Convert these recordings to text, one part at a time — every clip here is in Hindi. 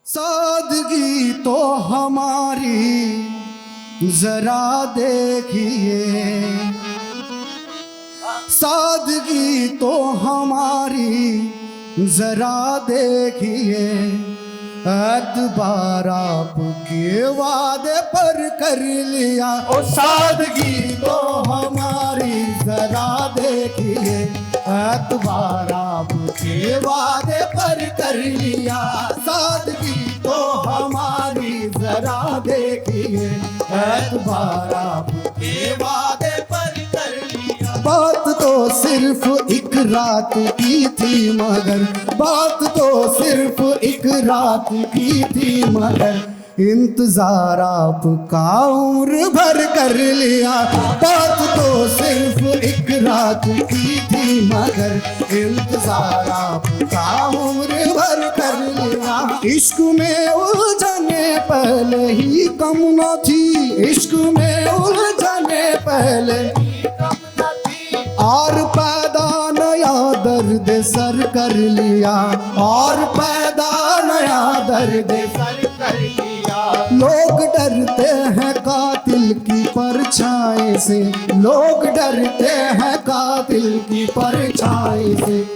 सादगी तो हमारी जरा देखिए, सादगी तो हमारी जरा देखिए, एतबार आपके वादे पर कर लिया। ओ सादगी तो हमारी जरा देखिए, एतबार आपके वादे पर कर लिया। सादगी तो हमारी जरा देखिए, एतबार आपके वादे पर कर लिया। बात तो सिर्फ एक रात की थी मगर, बात तो सिर्फ एक रात की थी मगर, इंतजार आपका उम्र भर कर लिया। बात तो सिर्फ एक रात की थी मगर, इंतजार आपका उम्र भर कर लिया। इश्क में उलझने पहले ही कम न थी, इश्क में उलझने पहले और पैदा नया दर्द सर कर लिया, और पैदा नया दर्द सर कर लिया। लोग डरते हैं कातिल की परछाई से, लोग डरते हैं कातिल की परछाई से,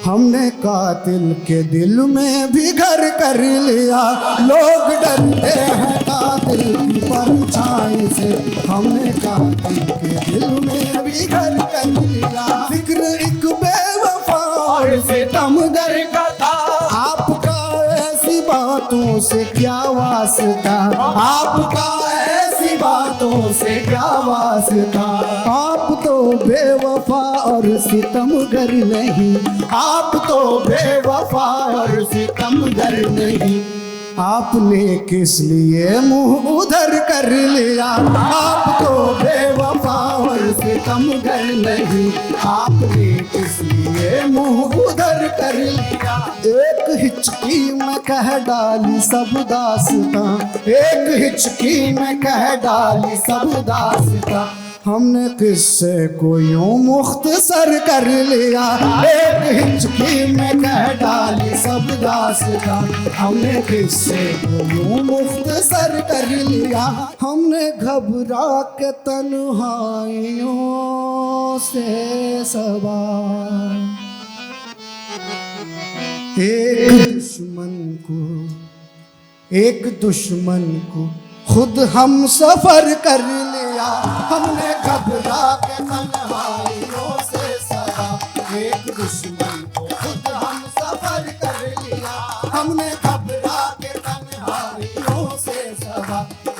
हमने कातिल के दिल में भी घर कर लिया। लोग डरते हैं कातिल की परछाई से, हमने कातिल के दिल में भी घर कर लिया। फिक्र एक बेवफा और सितमगर का था, आपका ऐसी बातों से क्या वास्ता, आपका ऐसी बातों से क्या वास्ता। आप तो बेवफा और सितमगर नहीं, आप तो बेवफा और सितमगर नहीं, आपने किस लिए मुंह उधर कर लिया। आप तो बेवफा और सितमगर नहीं, आपने किस लिए मुंह उधर कर लिया। एक हिचकी में कह डाली सब दास्तां, एक हिचकी में कह डाली सब दास्तां, हमने किस्से को यूं मुख्तसर कर लिया। एक हिचकी में कह डाली सब दास्तां, हमने किस्से को यूं मुख्तसर कर लिया। हमने घबरा के तन्हाइयों से सवार एक दुश्मन को खुद हम सफर कर लिया। हमने घबरा के तन्हाइयों से सदा, एक दुश्मन को खुद हम सफर कर लिया। हमने घबरा के तन्हाइयों से सदा,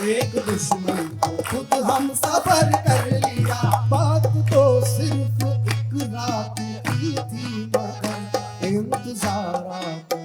एक दुश्मन को खुद हम सफर कर लिया। बात तो सिर्फ एक रात की थी मगर, इंतजार